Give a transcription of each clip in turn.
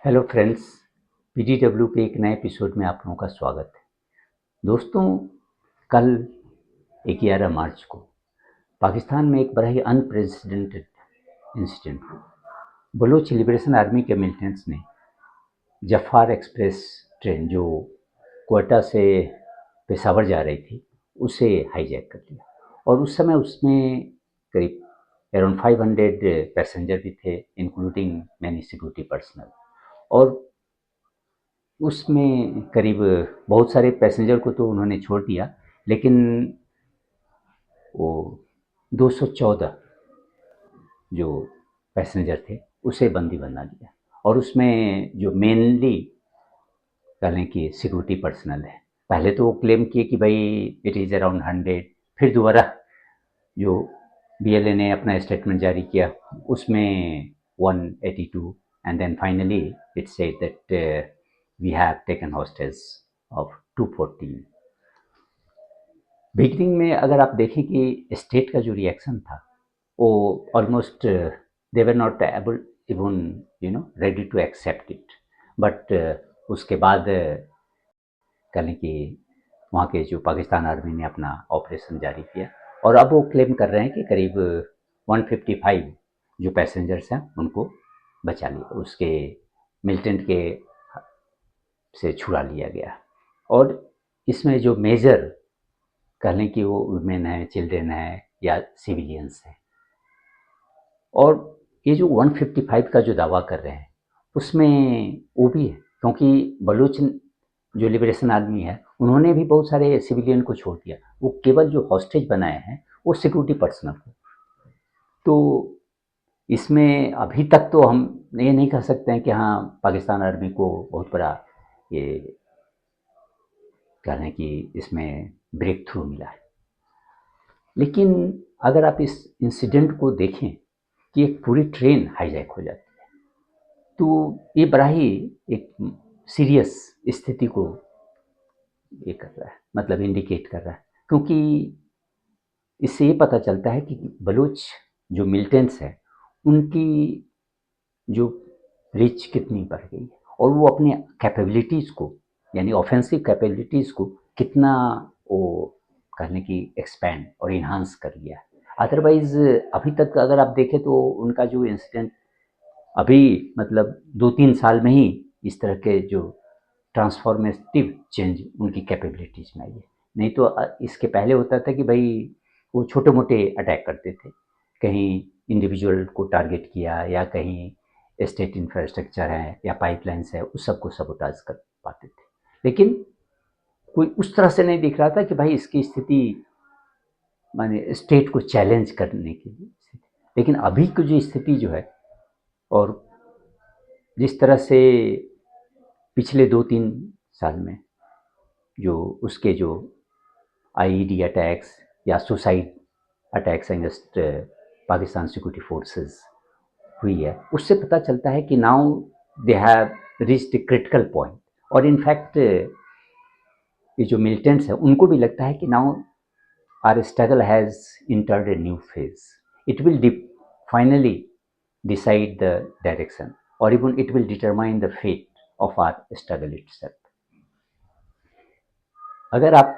Hello friends, PDW के एक नए एपिसोड में आप लोगों का स्वागत है। दोस्तों, कल 11 मार्च को पाकिस्तान में एक बड़ा ही अनप्रेसिडेंटेड इंसिडेंट हुआ। बलूच लिबरेशन आर्मी के मिलिटेंट्स ने जफार एक्सप्रेस ट्रेन जो क्वेटा से पेशावर जा रही थी उसे हाईजैक कर लिया और उस समय उसमें करीब अराउंड 500 पैसेंजर भी थे, इंक्लूडिंग मैनी सिक्योरिटी पर्सनल। और उसमें करीब बहुत सारे पैसेंजर को तो उन्होंने छोड़ दिया, लेकिन वो 214 जो पैसेंजर थे उसे बंदी बना लिया। और उसमें जो मेनली कह लें कि सिक्योरिटी पर्सनल है, पहले तो वो क्लेम किए कि भाई इट इज़ अराउंड 100, फिर दोबारा जो बीएलए ने अपना स्टेटमेंट जारी किया उसमें 182, and then finally it said that we have taken hostage of 214। Beginning में अगर आप देखें कि स्टेट का जो रिएक्शन था वो almost they were not able even ready to accept it, but उसके बाद कह लें कि वहाँ के जो पाकिस्तान आर्मी ने अपना ऑपरेशन जारी किया और अब वो क्लेम कर रहे हैं कि करीब 155 जो पैसेंजर्स हैं उनको बचा लिया, उसके मिलिटेंट के से छुड़ा लिया गया। और इसमें जो मेजर कह लें कि वो वुमेन है, चिल्ड्रेन है या सिविलियंस है। और ये जो 155 का जो दावा कर रहे हैं उसमें वो भी है, क्योंकि बलूच जो लिबरेशन आर्मी है उन्होंने भी बहुत सारे सिविलियन को छोड़ दिया। वो केवल जो हॉस्टेज बनाए हैं वो सिक्योरिटी पर्सनल को। तो इसमें अभी तक तो हम ये नहीं कह सकते हैं कि हाँ पाकिस्तान आर्मी को बहुत बड़ा ये कह लें कि इसमें ब्रेक थ्रू मिला है। लेकिन अगर आप इस इंसिडेंट को देखें कि एक पूरी ट्रेन हाईजैक हो जाती है, तो ये बड़ा ही एक सीरियस स्थिति को ये कर रहा है, मतलब इंडिकेट कर रहा है। क्योंकि इससे ये पता चलता है कि बलूच जो मिलिटेंट्स है उनकी जो रीच कितनी बढ़ गई है और वो अपने कैपेबिलिटीज़ को यानी ऑफेंसिव कैपेबिलिटीज़ को कितना वो कहने की एक्सपैंड और इन्हांस कर लिया है। अदरवाइज अभी तक अगर आप देखें तो उनका जो इंसिडेंट अभी मतलब 2-3 साल में ही इस तरह के जो ट्रांसफॉर्मेटिव चेंज उनकी कैपेबिलिटीज में आई है। नहीं तो इसके पहले होता था कि भाई वो छोटे मोटे अटैक करते थे, कहीं इंडिविजुअल को टारगेट किया या कहीं स्टेट इंफ्रास्ट्रक्चर है या पाइपलाइंस है उस सबको सबोटाज कर पाते थे। लेकिन कोई उस तरह से नहीं दिख रहा था कि भाई इसकी स्थिति माने स्टेट को चैलेंज करने की स्थिति। लेकिन अभी की जो स्थिति जो है और जिस तरह से पिछले 2-3 साल में जो उसके जो आईईडी अटैक्स या suicide attacks against Pakistan security forces हुई है, उससे पता चलता है कि now they have reached the critical point. और इनफैक्ट ये जो मिलिटेंट्स हैं उनको भी लगता है कि now our struggle has entered a new phase, it will finally decide the direction or even it will determine the fate of our struggle itself. अगर आप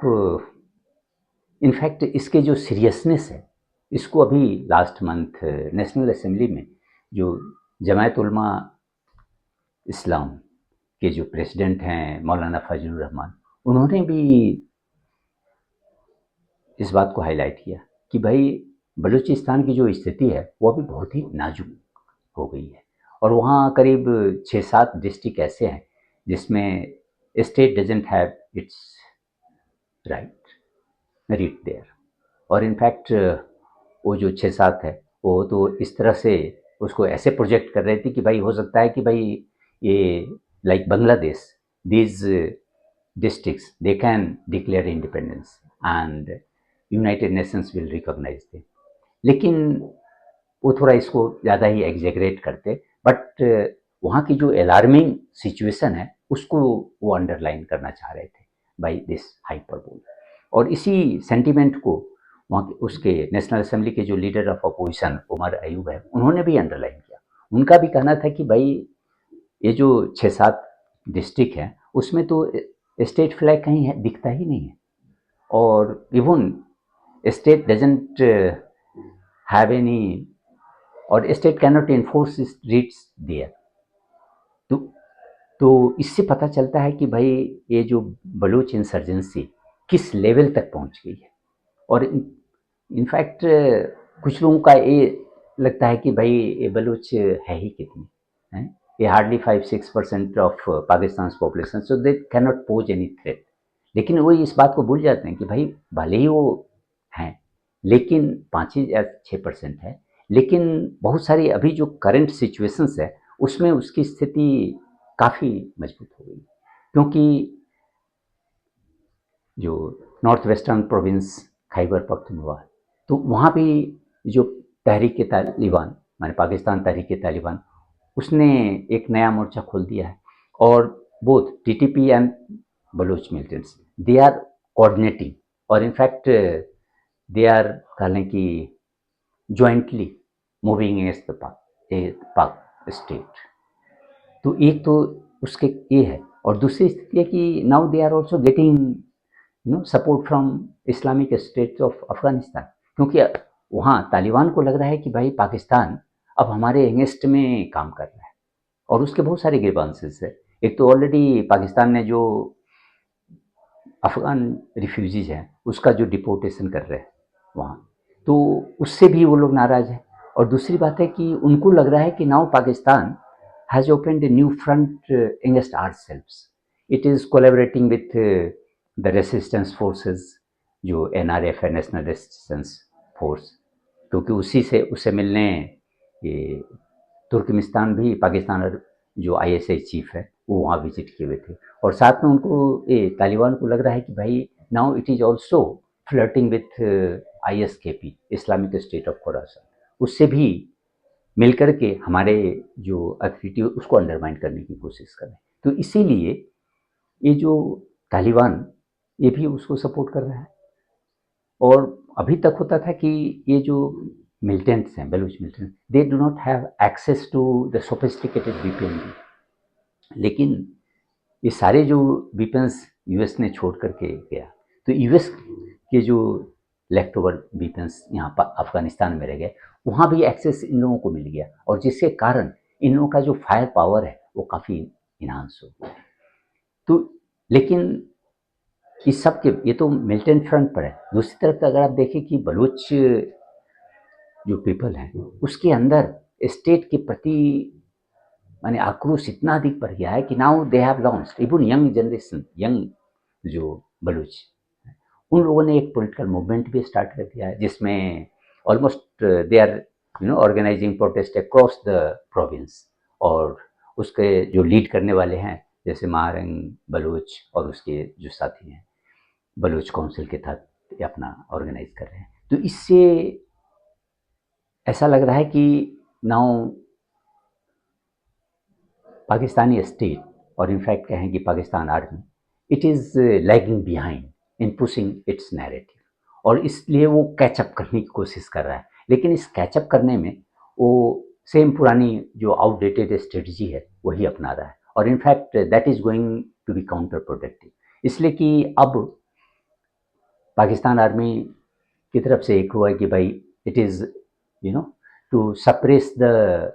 इनफैक्ट इसके जो सीरियसनेस है इसको अभी लास्ट मंथ नेशनल असेंबली में जो जमायत उलमा इस्लाम के जो प्रेसिडेंट हैं मौलाना फजलुर रहमान, उन्होंने भी इस बात को हाईलाइट किया कि भाई बलूचिस्तान की जो स्थिति है वो अभी बहुत ही नाजुक हो गई है और वहाँ करीब 6-7 डिस्ट्रिक्ट ऐसे हैं जिसमें state doesn't have its right there. और इनफैक्ट वो जो 6-7 है वो तो इस तरह से उसको ऐसे प्रोजेक्ट कर रहे थे कि भाई हो सकता है कि भाई ये like Bangladesh, these districts they can declare independence and United Nations will recognise them. लेकिन वो थोड़ा इसको ज़्यादा ही एग्जेगरेट करते, बट वहाँ की जो अलार्मिंग सिचुएशन है उसको वो अंडरलाइन करना चाह रहे थे बाय दिस हाइपरबोल। और इसी सेंटीमेंट को वहाँ के उसके नेशनल असेंबली के जो leader of opposition Umar Ayub है उन्होंने भी अंडरलाइन किया। उनका भी कहना था कि भाई ये जो 6-7 डिस्ट्रिक्ट है उसमें तो स्टेट फ्लैग कहीं है, दिखता ही नहीं है। और even state doesn't have any, और state can not enforce reads there. तो इससे पता चलता है कि भाई ये जो बलूच इंसर्जेंसी किस लेवल तक पहुंच गई है। और इनफैक्ट कुछ लोगों का ये लगता है कि भाई ये बलूच है ही कितने हैं, ये hardly 5-6% of Pakistan population, so they can not pose any threat. लेकिन वो इस बात को भूल जाते हैं कि भाई भले ही वो हैं, लेकिन 5 या 6% है, लेकिन बहुत सारी अभी जो करंट सिचुएशंस है उसमें उसकी स्थिति काफ़ी मजबूत हो गई, क्योंकि जो north western province Khyber Pakhtunkhwa, तो वहाँ भी जो तहरीक तालिबान, माने पाकिस्तान तहरीक तालिबान, उसने एक नया मोर्चा खोल दिया है। और both TTP and Baloch militants, they are coordinating, और इनफैक्ट दे आर कह लें कि jointly moving against the Pak state. तो एक तो उसके ये है, और दूसरी स्थिति है कि now they are also getting support from Islamic State of Afghanistan, क्योंकि वहाँ तालिबान को लग रहा है कि भाई पाकिस्तान अब हमारे अगेंस्ट में काम कर रहा है, और उसके बहुत सारे ग्रीवांसेस है। एक तो ऑलरेडी पाकिस्तान ने जो अफगान रिफ्यूजीज हैं उसका जो डिपोर्टेशन कर रहे हैं वहाँ, तो उससे भी वो लोग नाराज हैं। और दूसरी बात है कि उनको लग रहा है कि now Pakistan has opened a new front against ourselves. It is collaborating with the resistance forces, जो एनआरएफ है, नेशनल रेसिस्टेंस फोर्स, क्योंकि उसी से उससे मिलने ये तुर्कमेनिस्तान भी, पाकिस्तान और जो आईएसआई चीफ है वो वहाँ विजिट किए हुए थे। और साथ में उनको ये तालिबान को लग रहा है कि भाई now it is also flirting with ISKP, Islamic State of Khorasan, उससे भी मिलकर के हमारे जो अथॉरिटी उसको अंडरमाइन करने की कोशिश कर रहे हैं। तो इसीलिए ये जो तालिबान, ये भी उसको सपोर्ट कर रहा है। और अभी तक होता था कि ये जो मिलिटेंट्स हैं, Baloch militants, they do not have access to the sophisticated weapon, लेकिन ये सारे जो वीपन्स यूएस ने छोड़ करके गया, तो यूएस के जो लेफ्ट ओवर वीपन्स यहाँ पर अफगानिस्तान में रह गए, वहाँ भी एक्सेस इन लोगों को मिल गया, और जिसके कारण इन लोगों का जो फायर पावर है वो काफ़ी इन्हांस हो गया। तो लेकिन इस सब के, ये तो मिलिटेंट फ्रंट पर है। दूसरी तरफ अगर आप देखें कि बलूच जो पीपल हैं उसके अंदर स्टेट के प्रति माने आक्रोश इतना अधिक बढ़ गया है कि now they have launched, even young generation, young जो बलूच, उन लोगों ने एक पॉलिटिकल मूवमेंट भी स्टार्ट कर दिया है, जिसमें almost they are organising protest across the province. और उसके जो लीड करने वाले हैं जैसे महारंग बलूच और उसके जो साथी हैं बलूच काउंसिल के तहत अपना ऑर्गेनाइज कर रहे हैं। तो इससे ऐसा लग रहा है कि नाउ पाकिस्तानी स्टेट, और इनफैक्ट कहें कि Pakistan army, it is lagging behind in pushing it's narrative, और इसलिए वो कैचअप करने की कोशिश कर रहा है। लेकिन इस कैचअप करने में वो सेम पुरानी जो आउटडेटेड स्ट्रेटजी है वही अपना रहा है, और in fact that is going to be counterproductive, इसलिए कि अब पाकिस्तान आर्मी की तरफ से एक हुआ है कि भाई it is to suppress the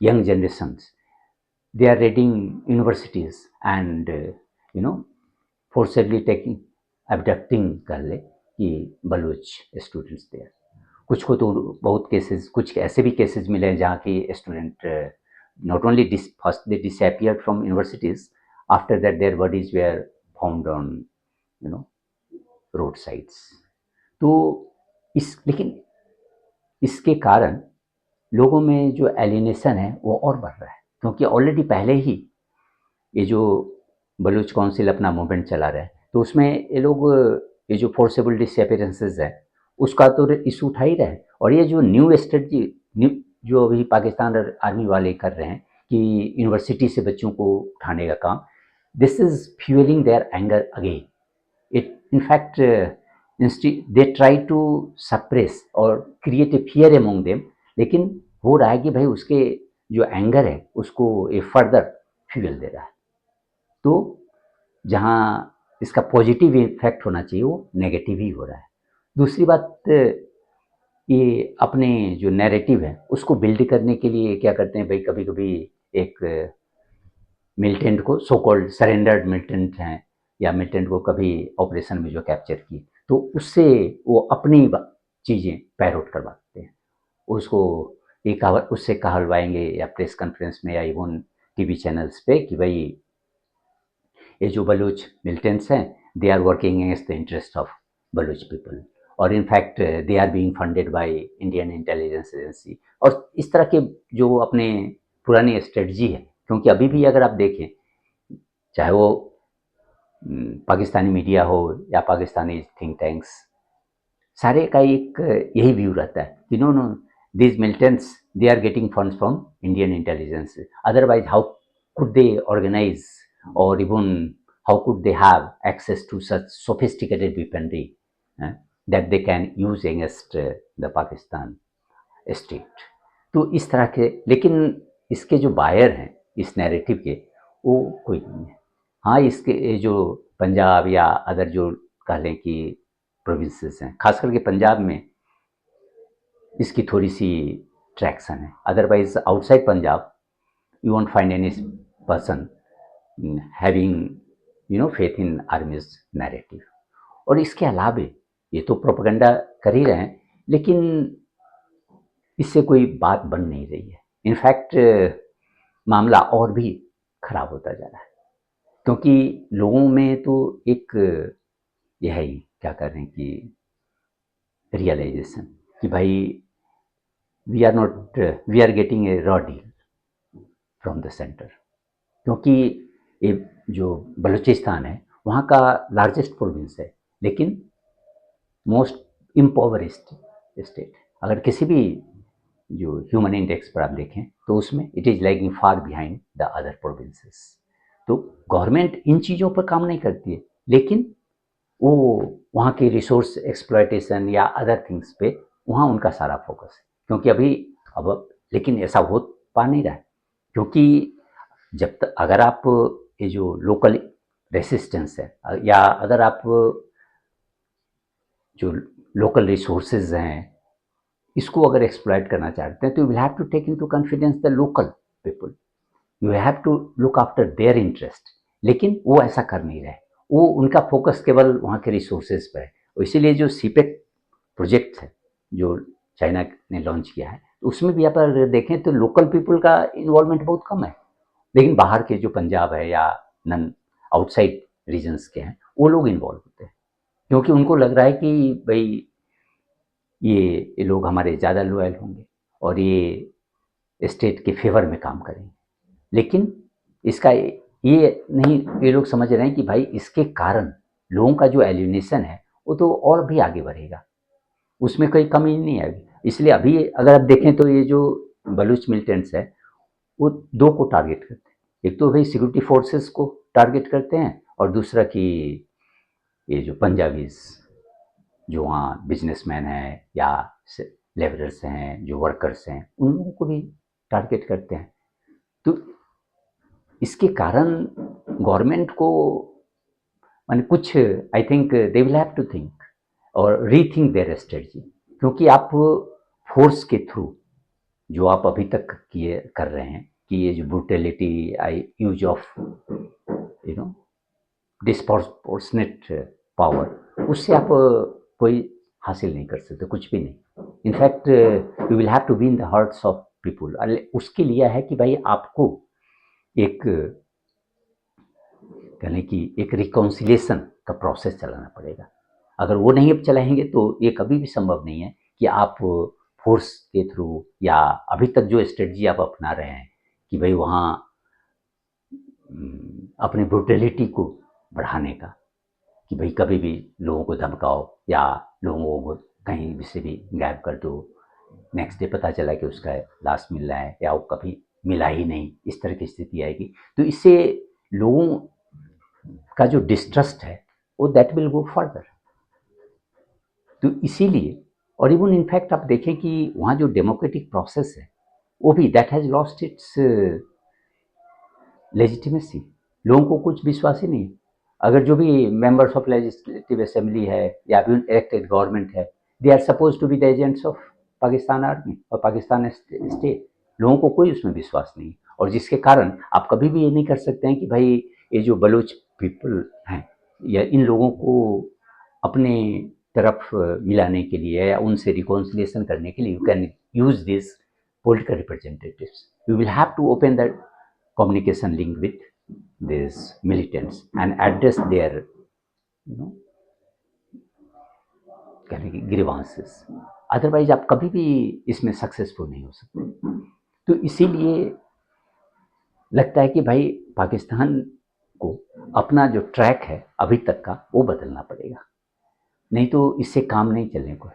young generations, they are raiding universities and forcibly taking, abducting कर ले कि बलूच स्टूडेंट्स थे। कुछ को तो बहुत केसेस, कुछ ऐसे भी केसेस मिले हैं जहाँ की student not only first they disappeared from universities, after that their bodies were found on roadsides. तो लेकिन इसके कारण लोगों में जो एलिनेशन है वो और बढ़ रहा है, क्योंकि ऑलरेडी पहले ही ये जो बलूच काउंसिल अपना मूवमेंट चला रहा है, तो उसमें ये लोग ये जो फोर्सेबल डिसअपियरेंसेस है उसका तो इशू उठा ही रहे हैं। और ये जो न्यू स्ट्रेटजी जो अभी पाकिस्तान आर्मी वाले कर रहे हैं कि यूनिवर्सिटी से बच्चों को उठाने का काम, this is fuelling their anger again. It in fact they try to suppress और create a fear among them, लेकिन हो रहा है कि भाई उसके जो एंगर है उसको ये फर्दर फ्यूल दे रहा है। तो जहाँ इसका पॉजिटिव इफेक्ट होना चाहिए वो नेगेटिव ही हो रहा है। दूसरी बात, ये अपने जो नैरेटिव है उसको बिल्ड करने के लिए क्या करते हैं भाई, कभी कभी एक मिलिटेंट को, सो कॉल्ड सरेंडर्ड मिलिटेंट हैं या मिलिटेंट को कभी ऑपरेशन में जो कैप्चर किए, तो उससे वो अपनी चीज़ें पैरोट करवाते हैं, उसको एक उससे कहलवाएंगे या प्रेस कॉन्फ्रेंस में या इवन टीवी चैनल्स पे कि भाई ये जो बलूच मिलिटेंट्स हैं they are working against the interest of Baloch people, और in fact they are being funded by Indian intelligence agency, और इस तरह के जो अपने पुरानी स्ट्रेटजी है। क्योंकि अभी भी अगर आप देखें, चाहे वो पाकिस्तानी मीडिया हो या पाकिस्तानी थिंक टैंक्स, सारे का एक यही व्यू रहता है कि no no, these militants they are getting funds from Indian intelligence, otherwise how could they organize, or even how could they have access to such sophisticated weaponry that they can use against the Pakistan state। तो इस तरह के, लेकिन इसके जो buyer हैं इस narrative के वो कोई नहीं है। हाँ, इसके जो पंजाब या अदर जो कह लें कि प्रोविंसेस हैं, खास करके पंजाब में इसकी थोड़ी सी ट्रैक्शन है, otherwise outside Punjab you want find any person having faith in आर्मीज narrative. और इसके अलावा ये तो प्रोपेगेंडा कर ही रहे हैं, लेकिन इससे कोई बात बन नहीं रही है। इनफैक्ट मामला और भी खराब होता जा रहा है, क्योंकि लोगों में तो एक यह ही क्या कर रहे हैं कि रियलाइजेशन कि भाई we are getting a raw deal from the centre. क्योंकि ये जो बलूचिस्तान है वहाँ का लार्जेस्ट प्रोविंस है, लेकिन मोस्ट इम्पोवरिस्ट स्टेट। अगर किसी भी जो ह्यूमन इंडेक्स पर आप देखें तो उसमें it is lagging far behind the other provinces. तो गवर्नमेंट इन चीज़ों पर काम नहीं करती है, लेकिन वो वहाँ की रिसोर्स एक्सप्लॉयटेशन या अदर थिंग्स पे वहाँ उनका सारा फोकस है। क्योंकि अभी अब लेकिन ऐसा हो पा नहीं रहा है, क्योंकि जब तक अगर आप ये जो लोकल रेसिस्टेंस है या अगर आप जो लोकल रिसोर्सेज हैं इसको अगर एक्सप्लॉइट करना चाहते हैं तो you will have to take into confidence the local people, you have to look after their interest. लेकिन वो ऐसा कर नहीं रहे, वो उनका फोकस केवल वहाँ के रिसोर्सेज पर है। इसीलिए जो सीपेक प्रोजेक्ट है जो चाइना ने लॉन्च किया है, तो उसमें भी आप अगर देखें तो लोकल पीपल का इन्वॉल्वमेंट बहुत कम है, लेकिन बाहर के जो पंजाब है या नन आउटसाइड रीजन्स के हैं वो लोग इन्वॉल्व होते हैं, क्योंकि उनको लग रहा है कि भाई ये लोग हमारे ज़्यादा लॉयल होंगे और ये स्टेट के फेवर में काम करेंगे। लेकिन इसका ये नहीं, ये लोग समझ रहे हैं कि भाई इसके कारण लोगों का जो एलिनेशन है वो तो और भी आगे बढ़ेगा, उसमें कोई कमी नहीं आएगी। इसलिए अभी अगर आप देखें तो ये जो बलूच मिलिटेंट्स है वो दो को टारगेट करते हैं, एक तो भाई सिक्योरिटी फोर्सेस को टारगेट करते हैं और दूसरा कि ये जो पंजाबीज जो वहाँ बिजनेसमैन हैं या लेबरर्स हैं, जो वर्कर्स हैं, उन लोगों को भी टारगेट करते हैं। तो इसके कारण गवर्नमेंट को माने कुछ, I think they will have to think और रीथिंक देयर स्ट्रेटजी, क्योंकि आप फोर्स के थ्रू जो आप अभी तक किए कर रहे हैं कि ये जो brutality, I use of disproportionate power, उससे आप कोई हासिल नहीं कर सकते, कुछ भी नहीं। In fact you will have to be in the hearts of people. उसके लिए है कि भाई आपको एक कहने की एक रिकॉन्सिलिएशन का प्रोसेस चलाना पड़ेगा। अगर वो नहीं अब चलाएंगे तो ये कभी भी संभव नहीं है कि आप फोर्स के थ्रू या अभी तक जो स्ट्रेटजी आप अपना रहे हैं कि भाई वहाँ अपनी ब्रूटलिटी को बढ़ाने का, कि भाई कभी भी लोगों को धमकाओ या लोगों को कहीं भी से भी गायब कर दो, नेक्स्ट डे पता चला कि उसका लाश मिल रहा है या वो कभी मिला ही नहीं, इस तरह की स्थिति आएगी। तो इससे लोगों का जो डिस्ट्रस्ट है वो दैट विल गो फर्दर। तो इसीलिए, और इवन इनफैक्ट आप देखें कि वहाँ जो डेमोक्रेटिक प्रोसेस है वो भी that has lost its legitimacy, लोगों को कुछ विश्वास ही नहीं है। अगर जो भी मेंबर्स ऑफ लेजिस्लेटिव असेंबली है या फिर इलेक्टेड गवर्नमेंट है, they are suppose to be the agents of Pakistan army और पाकिस्तान स्टेट, लोगों को कोई उसमें विश्वास नहीं। और जिसके कारण आप कभी भी ये नहीं कर सकते हैं कि भाई ये जो बलूच पीपल हैं या इन लोगों को अपने तरफ मिलाने के लिए या उनसे रिकॉन्सिलिएशन करने के लिए you can use this political representatives. You will have to open the communication link with these militants and address their, you know, कहने की grievances. अदरवाइज आप कभी भी इसमें सक्सेसफुल नहीं हो सकते। तो इसीलिए लगता है कि भाई पाकिस्तान को अपना जो ट्रैक है अभी तक का वो बदलना पड़ेगा, नहीं तो इससे काम नहीं चलने को।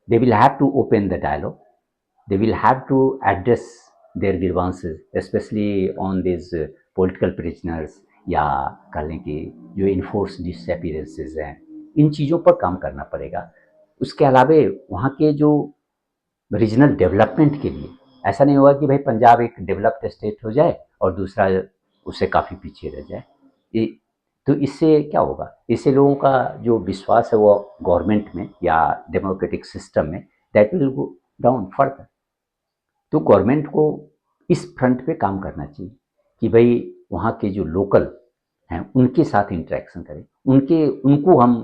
They will have to open the dialogue, they will have to address their grievances, especially on these political prisoners या कह लें कि जो इन्फोर्स डिसअपीयरेंसेस हैं, इन चीज़ों पर काम करना पड़ेगा। उसके अलावे वहाँ के जो रीजनल डेवलपमेंट के लिए ऐसा नहीं होगा कि भाई पंजाब एक डेवलप्ड स्टेट हो जाए और दूसरा उससे काफ़ी पीछे रह जाए। ये तो इससे क्या होगा, इससे लोगों का जो विश्वास है वो गवर्नमेंट में या डेमोक्रेटिक सिस्टम में that will go down further. तो गवर्नमेंट को इस फ्रंट पे काम करना चाहिए कि भाई वहाँ के जो लोकल हैं उनके साथ इंटरेक्शन करें, उनको हम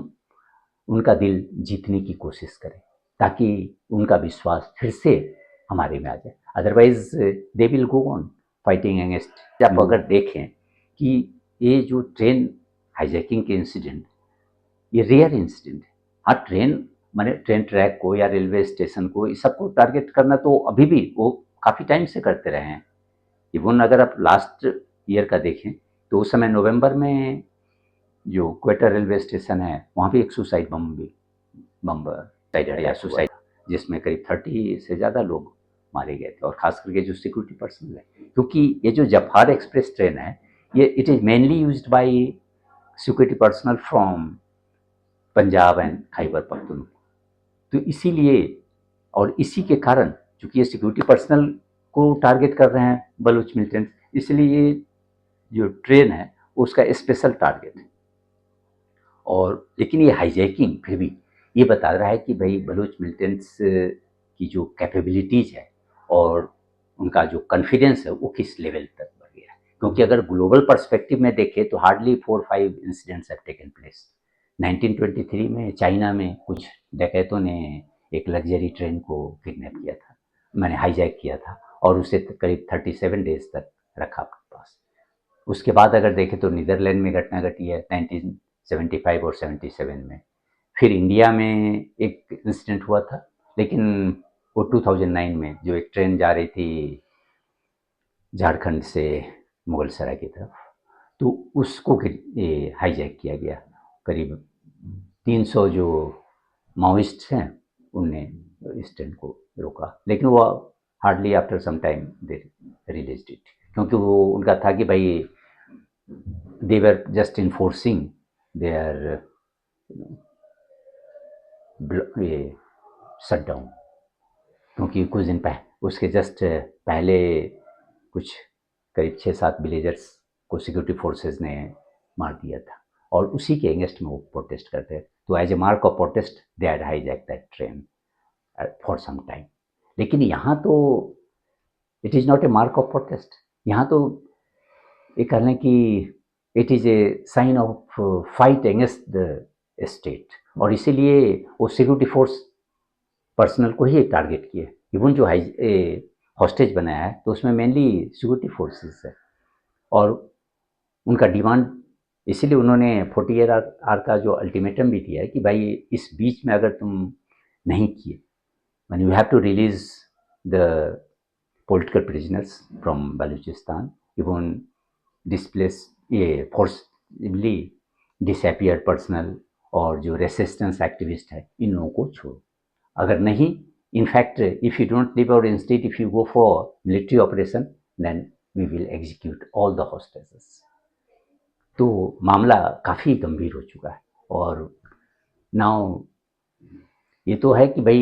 उनका दिल जीतने की कोशिश करें ताकि उनका विश्वास फिर से हमारे में आ जाए। Otherwise they will go on fighting against. आप अगर देखें कि ये जो ट्रेन हाईजैकिंग के इंसिडेंट ये रेयर इंसिडेंट है। हाँ, ट्रेन माने ट्रेन ट्रैक को या रेलवे स्टेशन को इस सबको टारगेट करना तो अभी भी वो काफ़ी टाइम से करते रहे हैं। इवन अगर आप लास्ट ईयर का देखें तो उस समय नवंबर में जो क्वेटा रेलवे स्टेशन है वहाँ भी एक सुसाइड बम साइड या सुसाइड जिसमें करीब 30 से ज़्यादा लोग मारे गए थे और खास करके जो सिक्योरिटी पर्सन है, क्योंकि ये जो जफार एक्सप्रेस ट्रेन है ये it is mainly used by security personal from Punjab and Khyber Pakhtunkhwa. तो इसीलिए और इसी के कारण चूंकि ये सिक्योरिटी पर्सनल को टारगेट कर रहे हैं बलूच मिलिटेंट्स, इसलिए ये जो ट्रेन है उसका स्पेशल टारगेट है। और लेकिन ये हाईजैकिंग फिर भी ये बता रहा है कि भाई बलूच मिलिटेंट्स की जो कैपेबिलिटीज है और उनका जो कॉन्फिडेंस है वो किस लेवल तक बढ़ गया है। क्योंकि अगर ग्लोबल पर्सपेक्टिव में देखें तो hardly 4-5 incidents have taken place. 1923 में चाइना में कुछ डकैतों ने एक लग्जरी ट्रेन को किडनैप किया था, मैंने हाईजैक किया था और उसे करीब 37 डेज तक रखा अपने पास। उसके बाद अगर देखें तो नीदरलैंड में घटना घटी है 1975 और 77 में। फिर इंडिया में एक इंसिडेंट हुआ था, लेकिन वो 2009 में जो एक ट्रेन जा रही थी झारखंड से मुगल सराय की तरफ, तो उसको हाईजैक किया गया। करीब 300 जो माओइस्ट हैं उनने इस ट्रेन को रोका, लेकिन वो hardly after some time they released it, क्योंकि वो उनका था कि भाई they were just enforcing their ये शट डाउन। क्योंकि कुछ दिन उसके जस्ट पहले कुछ करीब 6-7 विलेजर्स को सिक्योरिटी फोर्सेस ने मार दिया था और उसी के अगेंस्ट में वो प्रोटेस्ट करते थे। तो as a mark of protest they had hijack that train for some time. लेकिन यहाँ तो it is not a mark of protest, यहाँ तो ये कह लें कि it is a sign of fight against the state, और इसीलिए वो सिक्योरिटी फोर्स पर्सनल को ही टारगेट किए। इवन जो हॉस्टेज बनाया है तो उसमें मेनली सिक्योरिटी फोर्सेस है और उनका डिमांड इसीलिए उन्होंने 48 आवर का जो अल्टीमेटम भी दिया है कि भाई इस बीच में अगर तुम नहीं किए, when you have to release the political prisoners from Balochistan, even displaced ये forcibly disappeared personnel और जो रेसिस्टेंस एक्टिविस्ट है इन लोगों को छोड़ो। अगर नहीं, in fact if you don't leave और instead if you go for military operation then we will execute all the hostages. तो मामला काफ़ी गंभीर हो चुका है। और नाउ ये तो है कि भाई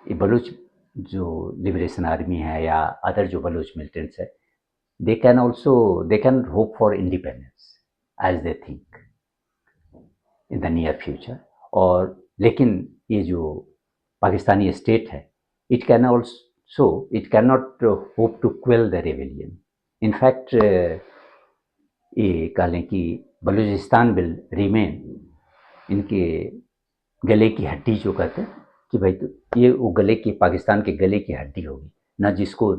ये बलूच जो लिबरेशन आर्मी है या अदर जो बलूच मिलिटेंट्स है they can hope for independence as they think in the near future. और लेकिन ये जो पाकिस्तानी स्टेट है, it can also it cannot hope to quell the rebellion. In fact, ये कह लें कि बलूचिस्तान विल रिमेन इनके गले की हड्डी, जो कहते हैं कि भाई तो ये वो गले की, पाकिस्तान के गले की हड्डी होगी, ना जिसको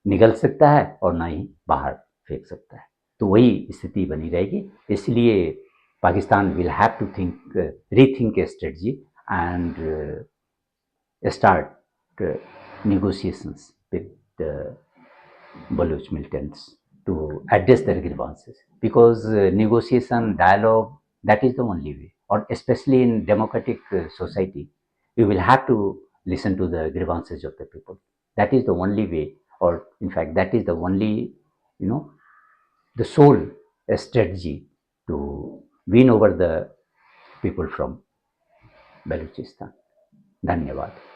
निगल सकता है और ना ही बाहर फेंक सकता है। तो वही स्थिति बनी रहेगी। इसलिए Pakistan will have to think, rethink a strategy and start negotiations with the Baloch militants to address their grievances, because negotiation, dialogue, that is the only way. Or especially in democratic society, we will have to listen to the grievances of the people. That is the only way, or in fact that is the only, you know, the sole strategy to win over the people from Balochistan. धन्यवाद।